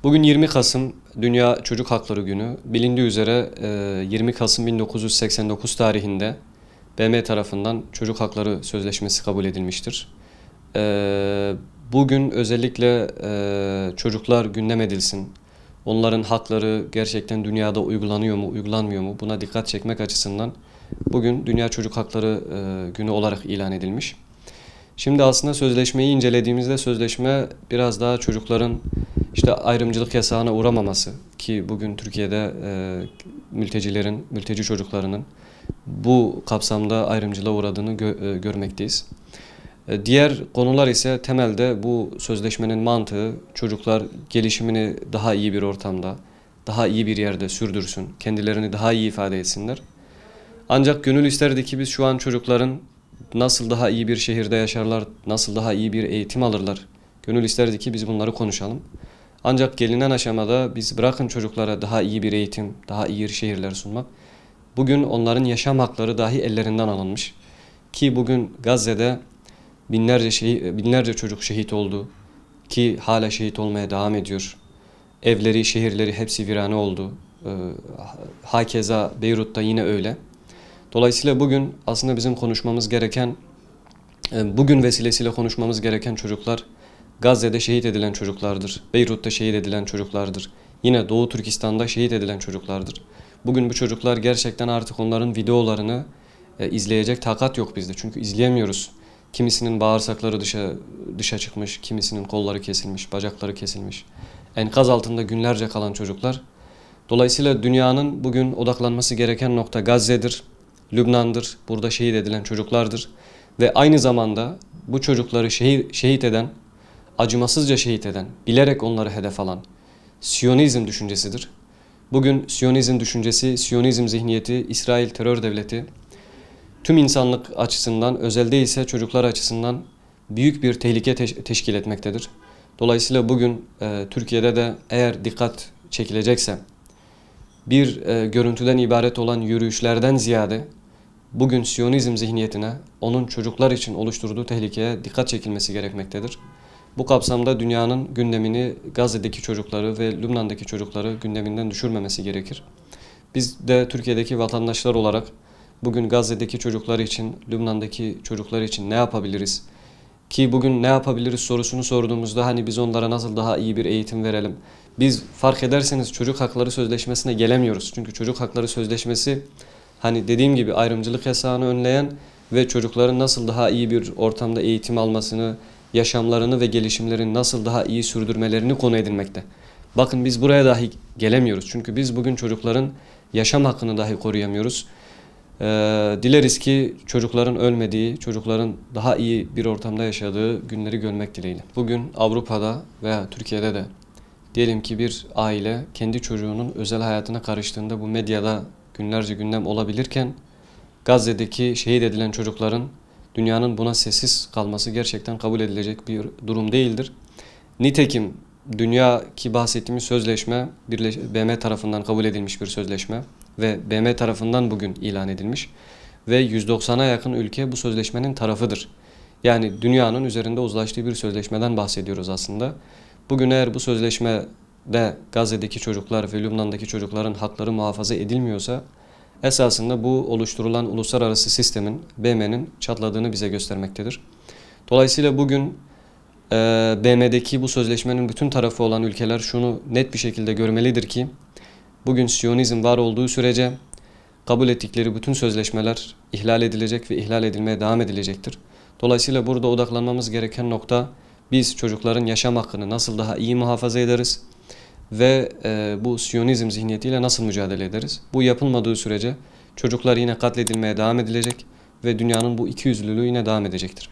Bugün 20 Kasım Dünya Çocuk Hakları Günü. Bilindiği üzere 20 Kasım 1989 tarihinde BM tarafından Çocuk Hakları Sözleşmesi kabul edilmiştir. Bugün özellikle çocuklar gündem edilsin. Onların hakları gerçekten dünyada uygulanıyor mu, uygulanmıyor mu? Buna dikkat çekmek açısından bugün Dünya Çocuk Hakları Günü olarak ilan edilmiş. Şimdi aslında sözleşmeyi incelediğimizde sözleşme biraz daha çocukların işte ayrımcılık yasağına uğramaması ki bugün Türkiye'de mülteci çocuklarının bu kapsamda ayrımcılığa uğradığını görmekteyiz. Diğer konular ise temelde bu sözleşmenin mantığı çocuklar gelişimini daha iyi bir ortamda, daha iyi bir yerde sürdürsün, kendilerini daha iyi ifade etsinler. Ancak gönül isterdi ki biz şu an çocukların nasıl daha iyi bir şehirde yaşarlar, nasıl daha iyi bir eğitim alırlar. Gönül isterdi ki biz bunları konuşalım. Ancak gelinen aşamada biz bırakın çocuklara daha iyi bir eğitim, daha iyi şehirler sunmak. Bugün onların yaşam hakları dahi ellerinden alınmış. Ki bugün Gazze'de binlerce çocuk şehit oldu. Ki hala şehit olmaya devam ediyor. Evleri, şehirleri hepsi virane oldu. Hakeza Beyrut'ta yine öyle. Dolayısıyla bugün aslında bizim konuşmamız gereken, bugün vesilesiyle konuşmamız gereken çocuklar Gazze'de şehit edilen çocuklardır. Beyrut'ta şehit edilen çocuklardır. Yine Doğu Türkistan'da şehit edilen çocuklardır. Bugün bu çocuklar gerçekten artık onların videolarını izleyecek takat yok bizde. Çünkü izleyemiyoruz. Kimisinin bağırsakları dışa çıkmış, kimisinin kolları kesilmiş, bacakları kesilmiş. Enkaz altında günlerce kalan çocuklar. Dolayısıyla dünyanın bugün odaklanması gereken nokta Gazze'dir, Lübnan'dır. Burada şehit edilen çocuklardır. Ve aynı zamanda bu çocukları şehit eden, acımasızca şehit eden, bilerek onları hedef alan Siyonizm düşüncesidir. Bugün Siyonizm düşüncesi, Siyonizm zihniyeti, İsrail terör devleti tüm insanlık açısından, özelde ise çocuklar açısından büyük bir tehlike teşkil etmektedir. Dolayısıyla bugün Türkiye'de de eğer dikkat çekilecekse bir görüntüden ibaret olan yürüyüşlerden ziyade bugün Siyonizm zihniyetine, onun çocuklar için oluşturduğu tehlikeye dikkat çekilmesi gerekmektedir. Bu kapsamda dünyanın gündemini Gazze'deki çocukları ve Lübnan'daki çocukları gündeminden düşürmemesi gerekir. Biz de Türkiye'deki vatandaşlar olarak bugün Gazze'deki çocuklar için, Lübnan'daki çocuklar için ne yapabiliriz? Ki bugün ne yapabiliriz sorusunu sorduğumuzda hani biz onlara nasıl daha iyi bir eğitim verelim? Biz fark ederseniz Çocuk Hakları Sözleşmesi'ne gelemiyoruz. Çünkü Çocuk Hakları Sözleşmesi hani dediğim gibi ayrımcılık yasağını önleyen ve çocukların nasıl daha iyi bir ortamda eğitim almasını, yaşamlarını ve gelişimlerini nasıl daha iyi sürdürmelerini konu edinmekte. Bakın biz buraya dahi gelemiyoruz. Çünkü biz bugün çocukların yaşam hakkını dahi koruyamıyoruz. Dileriz ki çocukların ölmediği, çocukların daha iyi bir ortamda yaşadığı günleri görmek dileğiyle. Bugün Avrupa'da veya Türkiye'de de diyelim ki bir aile kendi çocuğunun özel hayatına karıştığında bu medyada günlerce gündem olabilirken Gazze'deki şehit edilen çocukların dünyanın buna sessiz kalması gerçekten kabul edilecek bir durum değildir. Nitekim dünya ki bahsettiğimiz sözleşme BM tarafından kabul edilmiş bir sözleşme ve BM tarafından bugün ilan edilmiş ve 190'a yakın ülke bu sözleşmenin tarafıdır. Yani dünyanın üzerinde uzlaştığı bir sözleşmeden bahsediyoruz aslında. Bugün eğer bu sözleşmede Gazze'deki çocuklar ve Lübnan'daki çocukların hakları muhafaza edilmiyorsa esasında bu oluşturulan uluslararası sistemin, BM'nin çatladığını bize göstermektedir. Dolayısıyla bugün BM'deki bu sözleşmenin bütün tarafı olan ülkeler şunu net bir şekilde görmelidir ki bugün Siyonizm var olduğu sürece kabul ettikleri bütün sözleşmeler ihlal edilecek ve ihlal edilmeye devam edilecektir. Dolayısıyla burada odaklanmamız gereken nokta biz çocukların yaşam hakkını nasıl daha iyi muhafaza ederiz ve bu Siyonizm zihniyetiyle nasıl mücadele ederiz? Bu yapılmadığı sürece çocuklar yine katledilmeye devam edilecek ve dünyanın bu ikiyüzlülüğü yine devam edecektir.